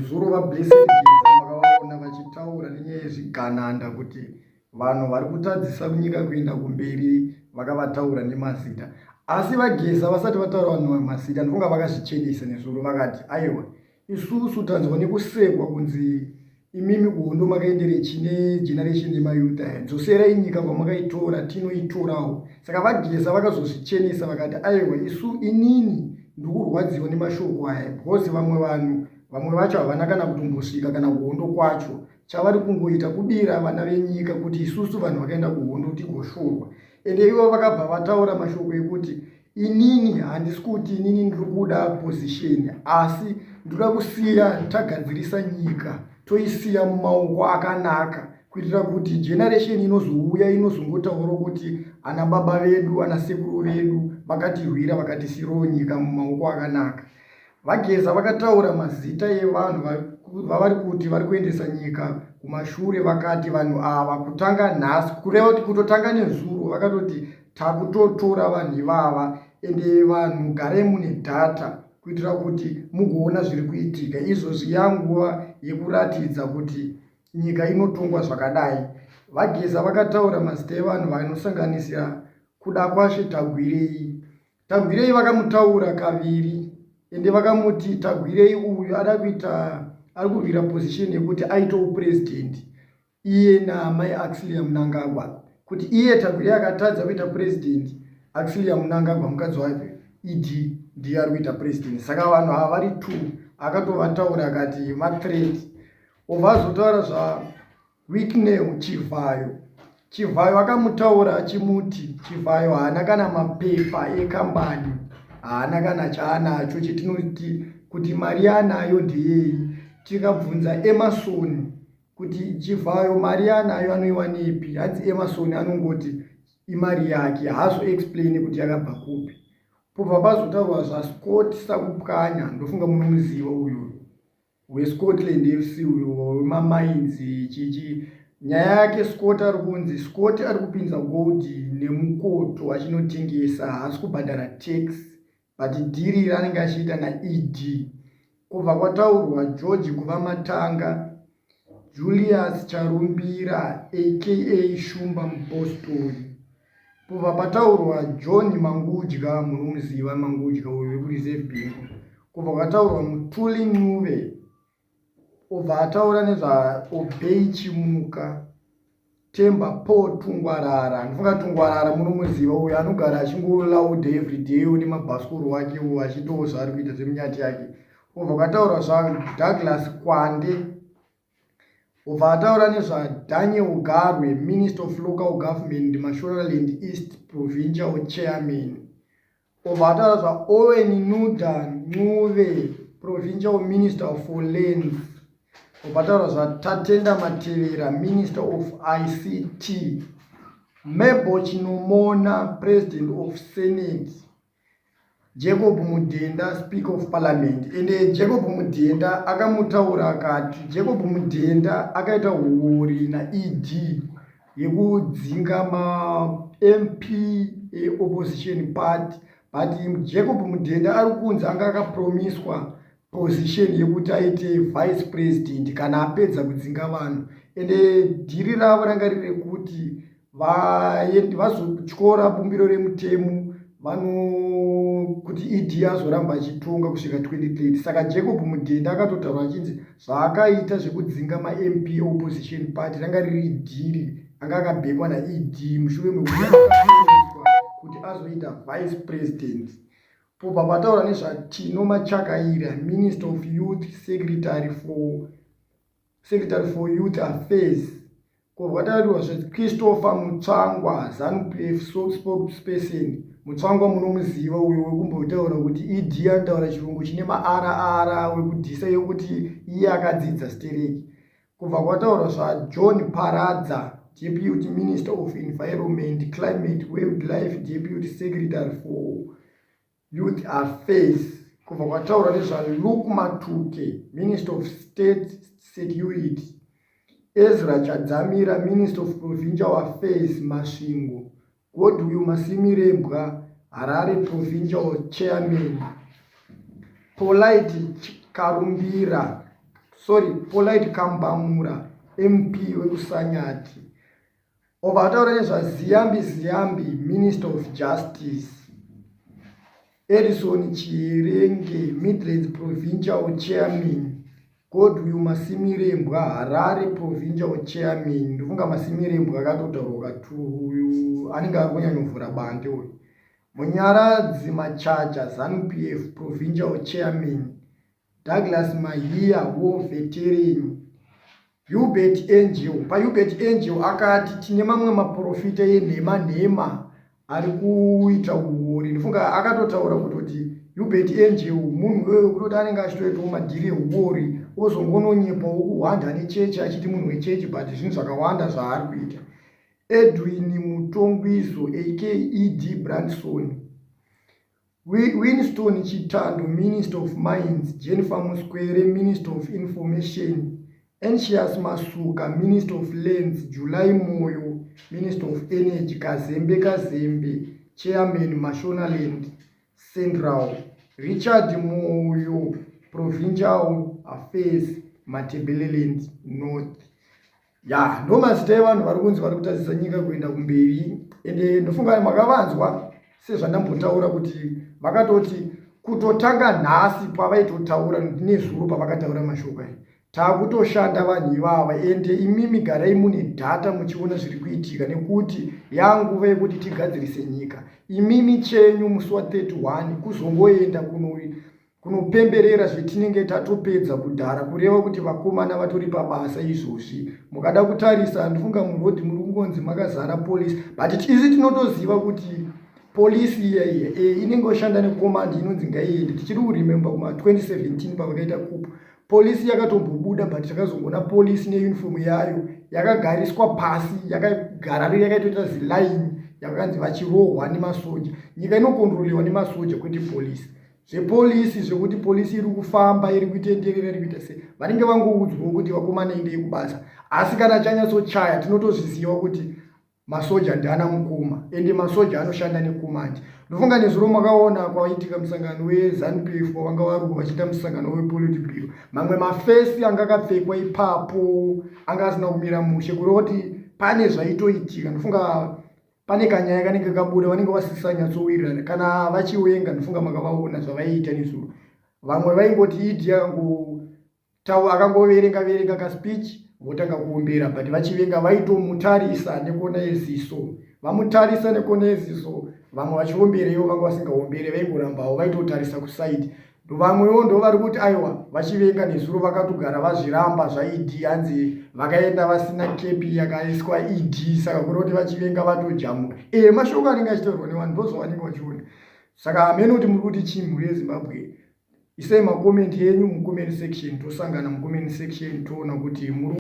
Zuro vablessed Geza makavaona vachitaura nenyaya yezvigananda kuti vanhu vari kutadzisa kunyika kuenda kumberi vakavataura nemazita. Asi vageza vasati vataura vanhu mazita ndofunga vakazvichenesa nezuro vakati aiwa isusu tanzwa nekusekwa kunzi imimi kuhondo makaendere chine generation yemayouth aya dzoserai nyika kwamakaitora tinoitorawo. Saka vageza vakazozvichenesa vakati aiwa isu inini ndikurwadziwa nemashoko aya because vamwe vacho havana kana kutombosvika kana kuhondo kwacho. Chavari kungoita kubira vana venyika kuti isusu vanhu vakaenda kuhondo tigoshorwa. Ende ivo vakabva vataura mashoko ekuti inini handisi kuti inini ndiri kuda position asi ndinoda kusiya tagadzirisa nyika toisiya mumaoko akanaka kuitira kuti generation inozouya inozongotaura kuti ana baba vedu ana sekuru vedu vakatirwira vakatisirawo nyika mumaoko akanaka. Vageza vakataura mazita evanhu vavari kuti vari kuendesa nyika kumashure vakati vanhu ava kutanga nhasi kureva kuti kutotanga nezuro vakatoti takutotora vanhu ivava ende vanhu garai mune dhata kuitira kuti mugoona zviri kuitika. Izvozvi yanguva yekuratidza kuti nyika inotongwa zvakadai. Vageza vakataura mazita evanhu vanosanganisira kuda kwashe Tagwirei. Tagwirei vakamutaura kaviri ende vakamuti Tagwirei uyu ari kurwira position yekuti aitewo president iye namai Axlia Mnangagwa. Kuti iye Tagwirei akatadza kuita president, Axlia Mnangagwa mukadzi wake ndiye ari kuita president. Saka vanhu ava vari two akatovataura akati mathreat. Obva azotaura zvaWicknell Chivhayo akamutaura achimuti Chivhayo haana kana mapepa ekambani, haana kana chaanacho chetinoti kuti mari anayo ndeyei. Tikabvunza Emerson kuti Chivhayo mari anayo anoiwanepi, hanzi Emerson anongoti imari yake, hazo explain kuti yakabva kupi. Pobva pazotaurwa zvaScott Sakupkanya, ndofunga munomuziva uyu weScotland FC uyu wemamines chichi. Nyaya yake Scott ari kunzi Scott ari kupinza gold nemukoto achinotengesa, haasi kubhadhara tax but dhiri ranenge achiita naED. Kubva kwataurwa George Guvamatanga, Julius Charumbira aka Shumba Mupostori. Kubva pataurwa John Mangudya, munomuziva Mangudya uyu wekureserve bank. Kubva kwataurwa Mutuli Nuve. Obva ataura nezvaObey Chimuka, Temba Paul Tungwarara. Ndofunga Tungwarara munomuziva uyu anogara achingolaudha everyday nemabhasikoro wake achitowo zvaari kuita zvemunyati yake. Obva kwataura zvaDouglas Kwande. Obva ataura nezvaDaniel Garwe, Minister of Local Government, Mashonaland East Provincial Chairman. Obva ataura zvaOwen Nuda Ncube, Provincial Minister for Lands. Obva ataura zvaTatenda Matevera, Minister of ICT. Mebo Chinomona, President of Senate. Jacob Mudenda, Speaker of Parliament. Ende Jacob Mudenda akamutaura akati Jacob Mudenda akaita huori naED yekudzinga MP opposition party, but Jacob Mudenda ari kunzi anga akapromiswa position yekuti aite vice president kana apedza kudzinga vanhu. Ende dhiri ravo ranga riri kuti vazotyora bumbiro remutemo kuti ED azoramba achitonga kusvika 2030. Saka Jacob Mudenda akatotaura achinzi zvaakaita zvekudzinga MP opposition party ranga riri dhiri anga akabhekwa naED mushure mekuti kuti azoita vice president. Pobva pataura nezvaTino Machakaira, Minister of Youth, Secretary for Youth Affairs. Pobva pataurwa zvaChristopher Mutsvangwa, ZANU-PF spokesperson. Mutsvangwa munomuziva uyo wekumbotaura kuti ED anotaura chirungu chine maara wekudhisa yokuti iye akadzidza stereki. Kubva kwataura zvaJohn Paradza, Deputy Minister of Environment, Climate, Wildlife, Deputy Secretary for Youth Affairs. Kubva kwataura nezvaLuke Matuke, Minister of State Security. Ezra Chadzamira, Minister of Provincial Affairs, Masvingo. Godwill Masimirembwa, Harare Provincial Chairman. Polite Karumbira, Polite Kambamura, MP wekusanyati. Obva ataura nezvaziyambi Minister of Justice. Edison Chirenge, Midlands Provincial Chairman. Godwill Masimirembwa, Harare Provincial Chairman. Ndofunga Masimirembwa akatotaura uyu anenge ari kunyanyovhura bande uyu. Munyaradzi Machacha, ZANU-PF Provincial Chairman. Douglas Mahia, War Veteran. Hubert Angel. Hubert Angel akati tine mamwe maprofita enhema ari kuita uori. Ndofunga akatotaura kuti Hubert Angel munhu wewe kutoti anenge achitoitawo madhiri euori ozongononyepawo kuhwanda nechechi achiti munhu wechechi but zvinhu zvakawanda zvaari kuita. Edwin Mutongwizo aka ED Branson. Winston Chitando, Minister of Mines. Jennifer Muskwere, Minister of Information. Anxious Masuka, Minister of Lands. July Moyo, Minister of Energy. Kazembe, Chairman, Mashonaland Central. Richard Moyo, Provincial Affairs, Matebeleland North. Ya, ndo mazita evanhu vari kunzi vari kutadzisa nyika kuenda kumberi. Ende ndofunga makavanzwa sezvandambotaura kuti vakatoti kutotanga nhasi pavaitotaura nezuro pavakataura mashoko aya. Taakutoshanda vanhu ivava ende imimi garai mune dhata muchiona zviri kuitika nekuti yanguva yekuti tigadzirise nyika. Imimi chenyu musi wa31 kuzongoenda kunopemberera zvetinenge tatopedza kudhara kureva kuti vakomana vatori pabasa izvozvi. Mukada kutarisa ndofunga murodhi muri kungonzi makazara polisi but isi tinotoziva kuti polisi iyaiye inenge oshanda nekomandi inonzi ngaiende. Tichiri kurememba kuma 2017 pavakaita kupu polisi yakatombobuda but takazongona polisi neuniform yayo yakagariswa pasi yakagara yakaitoita zilaini yakakanzi vachirohwa nemasoja. Nyika inokontrolewa nemasoja kwete polisi. Zvepolisi zvekuti polisi iri kufamba iri kuitenderera iri kuita sei vanenge vangoudzwa kuti vakomana endei kubasa asi kana chanyatsochaya tinotozviziva kuti masoja ndiana mukoma ende masoja anoshanda nekomandi. Ndofunga nezuro makaona kwaitika musangano weZANU-PF wanga vari vachiita musangano wePolitburo mamwe mafesi anga akapfekwa ipapo anga asina kumira mushe kureva kuti pane zvaitoitika. Ndofunga pane kanyaya kanenge kabuda vanenge vasisanyatsowirirana kana vachiwenga. Ndofunga makavaona zvavaiita nezuro. Vamwe vaingoti idi akangoverenga kaspeech votanga kuombera but vachivenga vaitomutarisa nekona yeziso. Vamutarisa nekona yeziso vamwe vachiombereyo vanga vasingaombere vaingorambawo vaitotarisa kusaidi. Vamwewo ndo vari kuti aiwa vachivenga nezuro vakatogara vazviramba zvaidi hanzi vakaenda vasina kepi yakaiswa id saka kureva kuti vachivenga vatojamuka. Mashoko anenge achitaurwa nevanhu ndozvo vanenge vachiona. Saka hamene kuti muri kuti chii mhuri yeZimbabwe. Isai makomenti yenyu mucomment section tosangana mucomment section toona kuti muri